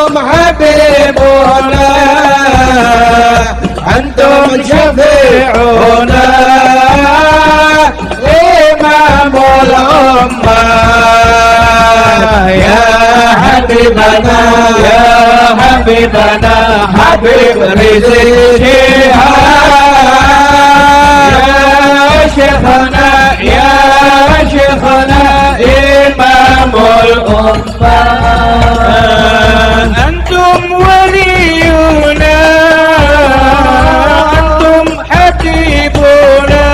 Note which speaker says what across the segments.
Speaker 1: أنتم حبيبنا أنتم شفيعنا إمام الأمة يا حبيبنا يا حبيبنا حبيب رزق يا شيخنا يا شيخنا إمام الأمة أنتم ولينا أنتم حبيبنا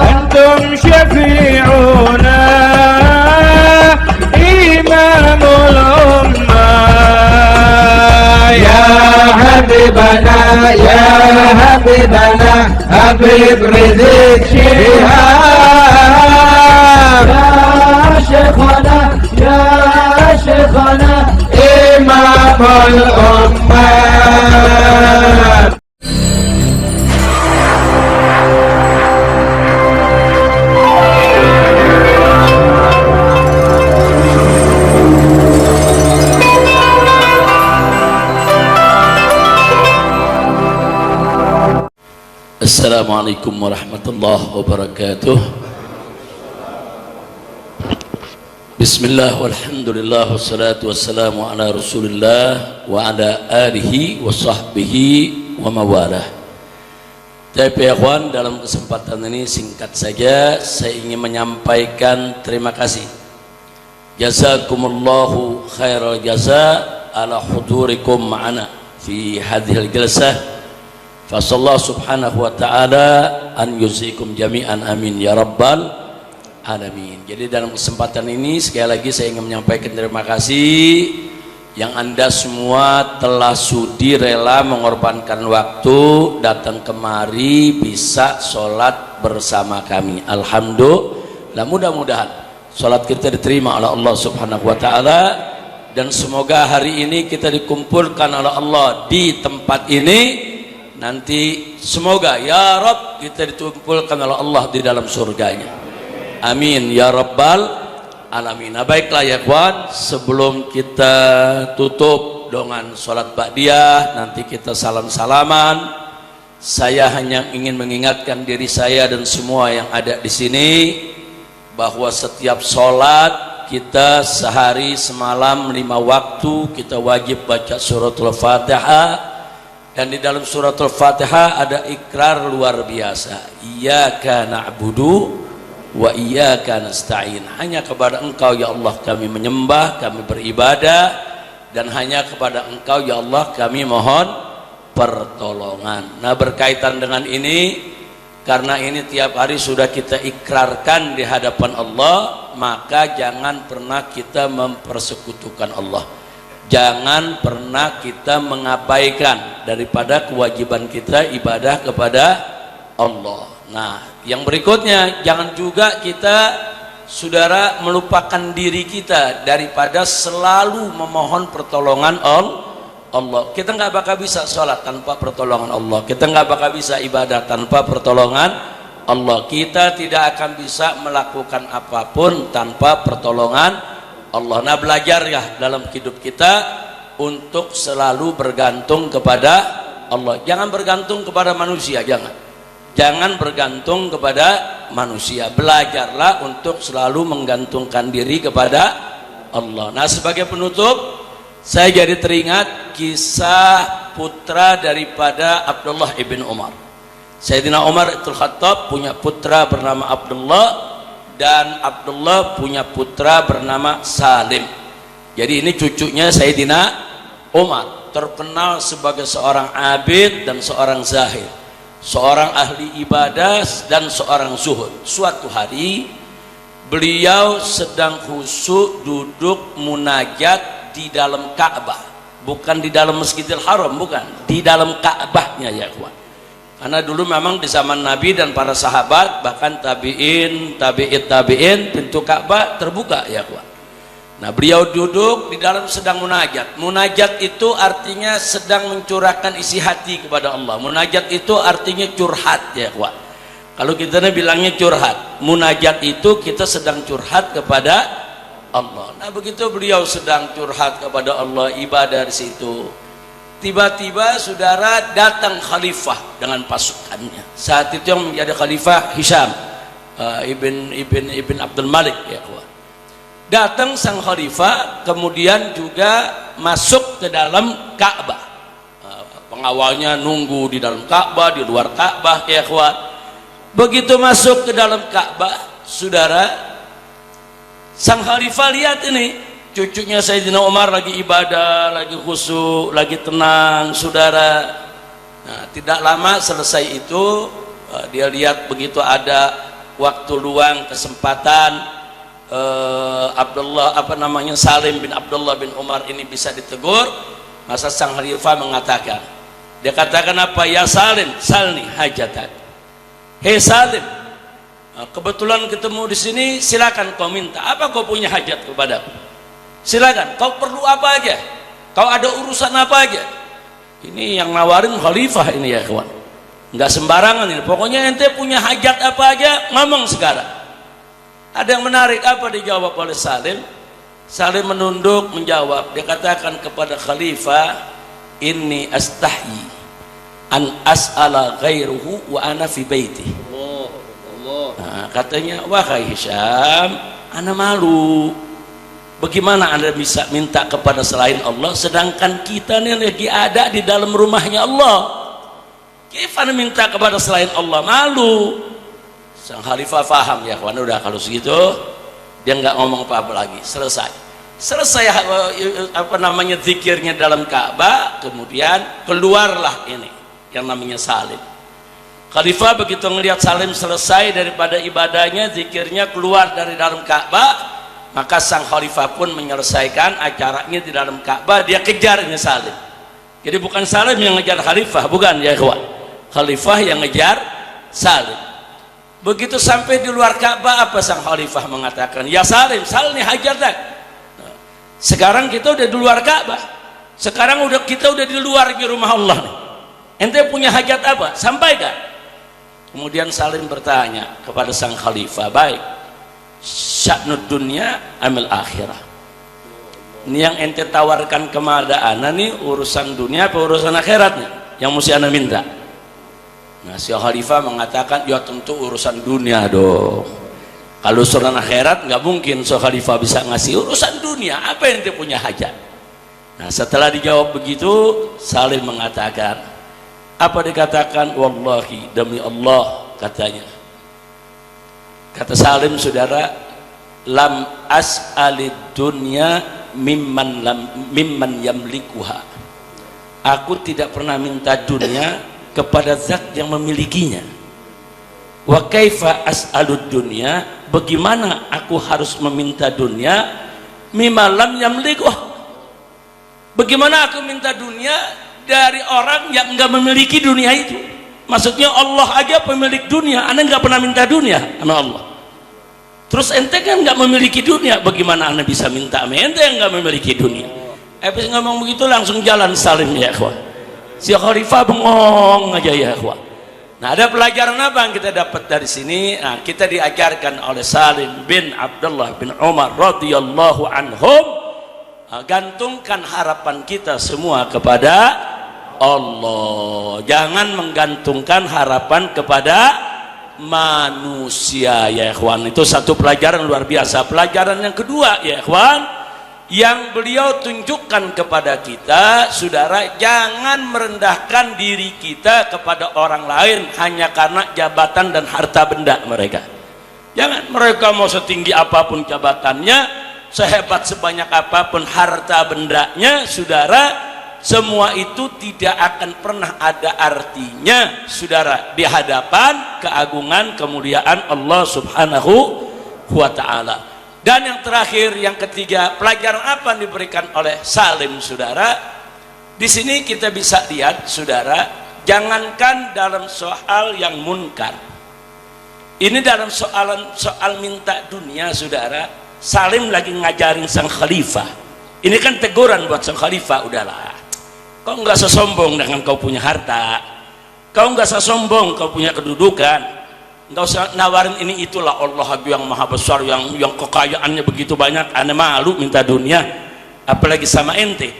Speaker 1: أنتم شفيعنا إمام الأمة يا حبيبنا يا حبيبنا حبيب رزق شهاب يا شيخنا يا شيخنا إمام الأمة
Speaker 2: Assalamualaikum warahmatullahi wabarakatuh. Bismillah walhamdulillah wassalatu wassalamu ala rasulillah wa ala alihi wa sahbihi wa mawalah. Tapi ikhwan, dalam kesempatan ini singkat saja saya ingin menyampaikan terima kasih. Jazakumullahu khairal jaza ala hudurikum ma'ana fi hadhil jalsah. Fasallahu subhanahu wa ta'ala an yuzikum jami'an amin ya rabbal alamin. Jadi dalam kesempatan ini sekali lagi saya ingin menyampaikan terima kasih yang Anda semua telah sudi rela mengorbankan waktu datang kemari bisa sholat bersama kami. Alhamdulillah, mudah-mudahan sholat kita diterima oleh Allah subhanahu wa ta'ala, dan semoga hari ini kita dikumpulkan oleh Allah di tempat ini. Nanti semoga ya Rabb kita dikumpulkan oleh Allah di dalam surganya. Amin ya rabbal alamin. Nah, baiklah ya kawan, sebelum kita tutup dengan sholat ba'diyah, nanti kita salam-salaman, saya hanya ingin mengingatkan diri saya dan semua yang ada di sini bahwa setiap sholat kita sehari semalam 5 waktu kita wajib baca suratul Fatihah. Dan di dalam suratul Fatihah ada ikrar luar biasa. Iyyaka na'budu wa iyyaka nasta'in. Hanya kepada Engkau ya Allah kami menyembah, kami beribadah, dan hanya kepada Engkau ya Allah kami mohon pertolongan. Nah, berkaitan dengan ini, karena ini tiap hari sudah kita ikrarkan di hadapan Allah, maka jangan pernah kita mempersekutukan Allah. Jangan pernah kita mengabaikan daripada kewajiban kita ibadah kepada Allah. Nah, yang berikutnya, jangan juga kita saudara melupakan diri kita daripada selalu memohon pertolongan Allah. Kita nggak bakal bisa sholat tanpa pertolongan Allah. Kita nggak bakal bisa ibadah tanpa pertolongan Allah. Kita tidak akan bisa melakukan apapun tanpa pertolongan Allah. Nah, belajar ya dalam hidup kita untuk selalu bergantung kepada Allah. Jangan bergantung kepada manusia, jangan bergantung kepada manusia. Belajarlah untuk selalu menggantungkan diri kepada Allah. Nah, sebagai penutup, saya jadi teringat kisah putra daripada Abdullah ibn Umar. Sayyidina Umar Ibn Khattab punya putra bernama Abdullah, dan Abdullah punya putra bernama Salim. Jadi ini cucunya Sayyidina Umar, terkenal sebagai seorang abid dan seorang zahid, seorang ahli ibadah dan seorang zuhud. Suatu hari beliau sedang khusyuk duduk munajat di dalam Ka'bah, bukan di dalam Masjidil Haram, bukan, di dalam Ka'bahnya ya kawan. Karena dulu memang di zaman Nabi dan para sahabat, bahkan tabi'in, pintu Ka'bah terbuka ya kawan. Nah, beliau duduk di dalam sedang munajat. Munajat itu artinya sedang mencurahkan isi hati kepada Allah. Munajat itu artinya curhat ya kawan. Kalau kita bilangnya curhat, munajat itu kita sedang curhat kepada Allah. Nah begitu beliau sedang curhat kepada Allah, ibadah di situ, tiba-tiba saudara datang khalifah dengan pasukannya. Saat itu yang menjadi khalifah Hisham ibn Abdul Malik, ya kawan. Datang sang khalifah, kemudian juga masuk ke dalam Ka'bah. Pengawalnya nunggu di dalam Ka'bah, di luar Ka'bah, ya kawan. Begitu masuk ke dalam Ka'bah, saudara, sang khalifah lihat ini cucunya Sayyidina Umar lagi ibadah, lagi khusyuk, lagi tenang, saudara. Nah, tidak lama selesai itu, dia lihat begitu ada waktu luang, kesempatan, Salim bin Abdullah bin Umar ini bisa ditegur. Masa sang khalifah mengatakan, dia katakan apa? Ya Salim, salni hajatak. Hei Salim, kebetulan ketemu di sini, silakan kau minta apa kau punya hajat kepadaku. Silakan, kau perlu apa aja, kau ada urusan apa aja. Ini yang nawarin khalifah ini, ya kawan, nggak sembarangan ini. Pokoknya ente punya hajat apa aja, ngomong sekarang. Ada yang menarik, apa dijawab oleh Salim? Salim menunduk menjawab, dia katakan kepada khalifah, inni astahyi an as'ala ghairuhu wa ana fi baiti. Nah, katanya, wahai Hisham, ana malu. Bagaimana anda bisa minta kepada selain Allah sedangkan kita ini lagi ada di dalam rumahnya Allah? Gimana minta kepada selain Allah? Malu. Sang khalifah faham, ya kawan, udah kalau segitu dia nggak ngomong apa-apa lagi. Selesai zikirnya dalam Ka'bah, kemudian keluarlah ini yang namanya Salim. Khalifah begitu melihat Salim selesai daripada ibadahnya, zikirnya, keluar dari dalam Ka'bah, maka sang khalifah pun menyelesaikan acaranya di dalam Ka'bah. Dia kejar ini Salim. Jadi bukan Salim yang ngejar khalifah, bukan, ya kawan, khalifah yang ngejar Salim. Begitu sampai di luar Ka'bah, apa sang khalifah mengatakan? Ya Salim, salni hajatak. Sekarang kita udah di luar Ka'bah, sekarang kita udah di luar di rumah Allah nih. Ente punya hajat apa? Sampaikan. Kemudian Salim bertanya kepada sang khalifah, baik, sya'nud dunya amil akhirah. Ini yang ente tawarkan kepada ana nih, urusan dunia apa urusan akhirat nih yang mesti ana minta? Nah, si khalifah mengatakan, ya tentu urusan dunia dong. Kalau urusan akhirat nggak mungkin si khalifah bisa ngasih. Urusan dunia, apa yang dia punya hajat? Nah, setelah dijawab begitu, Salim mengatakan, apa dikatakan? Wallahi, demi Allah, katanya. Kata Salim, saudara, lam as'alid dunya mimman yamlikuha. Aku tidak pernah minta dunia kepada zat yang memilikinya. Wa kaifa as'alud dunya, bagaimana aku harus meminta dunia mimma lam yamliku? Bagaimana aku minta dunia dari orang yang enggak memiliki dunia itu? Maksudnya Allah aja pemilik dunia, anda enggak pernah minta dunia sama Allah. Terus ente kan enggak memiliki dunia, bagaimana anda bisa minta sama ente yang enggak memiliki dunia? Habis ngomong begitu langsung jalan Salim, ya kawan. Si khalifah bengong aja, ya kawan. Nah, ada pelajaran apa yang kita dapat dari sini? Nah, kita diajarkan oleh Salim bin Abdullah bin Umar radhiyallahu anhum, gantungkan harapan kita semua kepada Allah. Jangan menggantungkan harapan kepada manusia, ya ikhwan. Itu satu pelajaran luar biasa. Pelajaran yang kedua, ya ikhwan, yang beliau tunjukkan kepada kita, saudara, jangan merendahkan diri kita kepada orang lain hanya karena jabatan dan harta benda mereka. Jangan, mereka mau setinggi apapun jabatannya, sehebat sebanyak apapun harta bendanya, saudara, semua itu tidak akan pernah ada artinya, saudara, di hadapan keagungan kemuliaan Allah Subhanahu wa ta'ala. Dan yang terakhir, yang ketiga, pelajaran apa yang diberikan oleh Salim, saudara? Di sini kita bisa lihat, saudara, jangankan dalam soal yang munkar, ini dalam soal minta dunia, saudara, Salim lagi ngajarin sang khalifah. Ini kan teguran buat sang khalifah, udahlah, kau nggak sesombong dengan kau punya harta, kau nggak sesombong kau punya kedudukan, Enggak usah nawarin ini itulah, Allah yang maha besar, yang kekayaannya begitu banyak, ane malu minta dunia apalagi sama ente.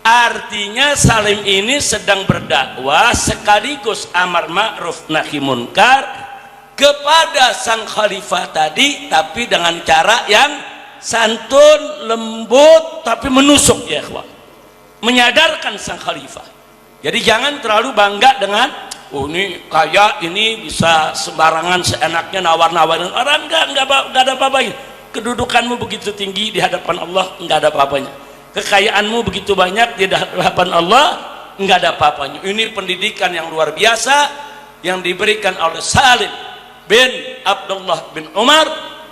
Speaker 2: Artinya Salim ini sedang berdakwah sekaligus amar ma'ruf nahi munkar kepada sang khalifah tadi, tapi dengan cara yang santun, lembut, tapi menusuk ya ikhwan, menyadarkan sang khalifah. Jadi jangan terlalu bangga dengan oh ini kaya, ini bisa sembarangan seenaknya nawar-nawarin orang. Enggak ada apa-apanya. Kedudukanmu begitu tinggi di hadapan Allah, enggak ada apa-apanya. Kekayaanmu begitu banyak di hadapan Allah, enggak ada apa-apanya. Ini pendidikan yang luar biasa yang diberikan oleh Salim bin Abdullah bin Umar,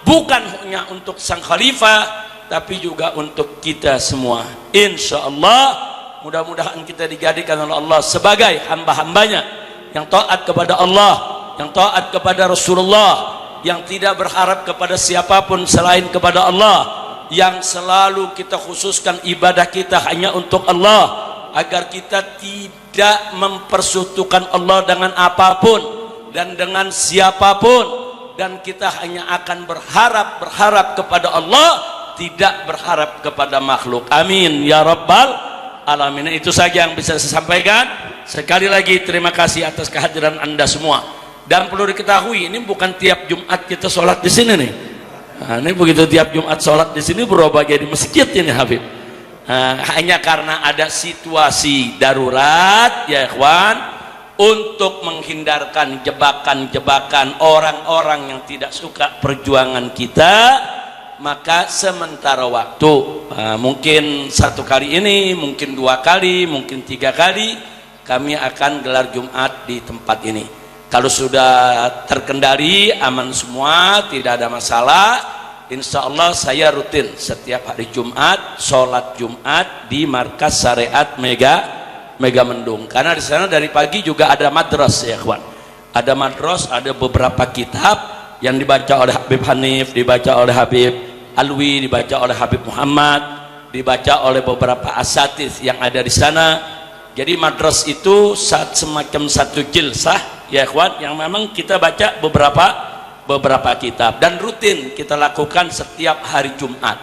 Speaker 2: bukan hanya untuk sang khalifah tapi juga untuk kita semua. Insya Allah mudah-mudahan kita dijadikan oleh Allah sebagai hamba-hambanya yang taat kepada Allah, yang taat kepada Rasulullah, yang tidak berharap kepada siapapun selain kepada Allah, yang selalu kita khususkan ibadah kita hanya untuk Allah, agar kita tidak mempersekutukan Allah dengan apapun dan dengan siapapun, dan kita hanya akan berharap kepada Allah, tidak berharap kepada makhluk. Amin ya rabbal alamin. Itu saja yang bisa saya sampaikan. Sekali lagi terima kasih atas kehadiran Anda semua. Dan perlu diketahui, ini bukan tiap Jumat kita sholat di sini nih. Nah, ini begitu tiap Jumat sholat di sini berubah jadi masjid ini Habib. Hanya karena ada situasi darurat ya ikhwan, untuk menghindarkan jebakan-jebakan orang-orang yang tidak suka perjuangan kita, maka sementara waktu, mungkin 1 kali ini, mungkin 2 kali, mungkin 3 kali kami akan gelar Jumat di tempat ini. Kalau sudah terkendali aman semua, tidak ada masalah, insya Allah saya rutin setiap hari Jumat sholat Jumat di Markas Syariat Mega Mendung. Karena di sana dari pagi juga ada madras ya kawan. Ada madras, ada beberapa kitab yang dibaca oleh Habib Hanif, dibaca oleh Habib Alwi, dibaca oleh Habib Muhammad, dibaca oleh beberapa asatidz yang ada di sana. Jadi madras itu semacam satu jilsah ya ikhwan, yang memang kita baca beberapa kitab, dan rutin kita lakukan setiap hari Jumat.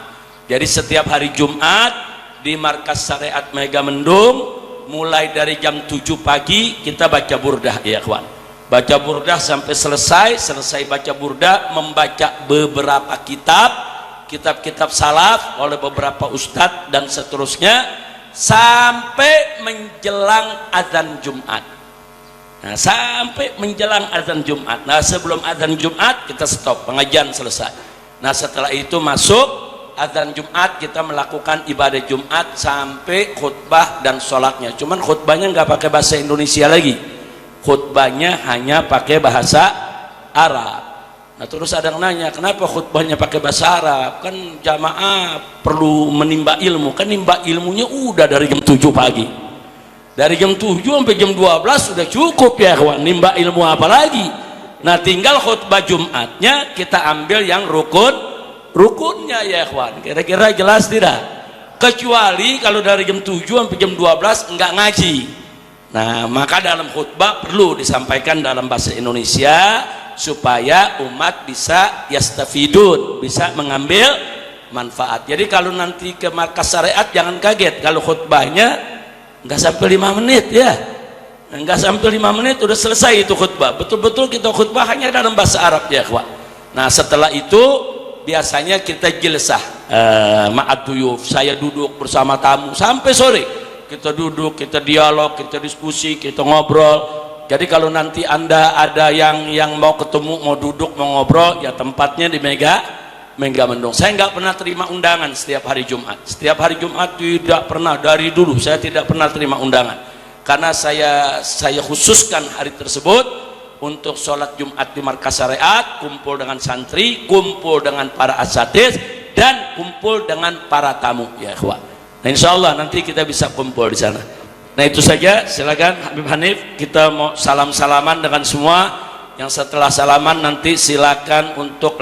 Speaker 2: Jadi setiap hari Jumat di Markas Syariat Mega Mendung, mulai dari jam 7 pagi kita baca burdah ya ikhwan. Baca burdah sampai selesai baca burdah, membaca beberapa kitab salaf oleh beberapa ustadz dan seterusnya, sampai menjelang azan Jumat. Nah, sampai menjelang azan Jumat. Nah, sebelum azan Jumat kita stop, pengajian selesai. Nah, setelah itu masuk azan Jumat, kita melakukan ibadah Jumat sampai khutbah dan sholatnya. Cuman khutbahnya nggak pakai bahasa Indonesia lagi, khutbahnya hanya pakai bahasa Arab. Nah, terus ada yang nanya, kenapa khutbahnya pakai bahasa Arab? Kan jamaah perlu menimba ilmu. Kan nimba ilmunya udah dari jam 7 pagi. Dari jam 7 sampai jam 12 sudah cukup ya kawan. Nimba ilmu apa lagi? Nah, tinggal khutbah Jumatnya kita ambil yang rukunnya ya kawan. Kira-kira jelas tidak? Kecuali kalau dari jam 7 sampai jam 12 enggak ngaji. Nah, maka dalam khutbah perlu disampaikan dalam bahasa Indonesia supaya umat bisa yastafidun, bisa mengambil manfaat. Jadi kalau nanti ke Markas Syariat jangan kaget kalau khutbahnya nggak sampai 5 menit ya, nggak sampai 5 menit udah selesai itu khutbah. Betul-betul kita khutbah hanya dalam bahasa Arab ya kawan. Nah, setelah itu biasanya kita jilsah ma'ad duyuf, saya duduk bersama tamu sampai sore. Kita duduk, kita dialog, kita diskusi, kita ngobrol. Jadi kalau nanti Anda ada yang mau ketemu, mau duduk, mau ngobrol, ya tempatnya di Mega Mendung. Saya nggak pernah terima undangan setiap hari Jumat. Setiap hari Jumat tidak pernah, dari dulu saya tidak pernah terima undangan. Karena saya khususkan hari tersebut untuk sholat Jumat di Markas Syariat, kumpul dengan santri, kumpul dengan para asatidz, dan kumpul dengan para tamu ya ikhwan. Nah, insya Allah nanti kita bisa kumpul di sana. Nah, itu saja. Silakan Habib Hanif, kita mau salam-salaman dengan semua. Yang setelah salaman nanti silakan untuk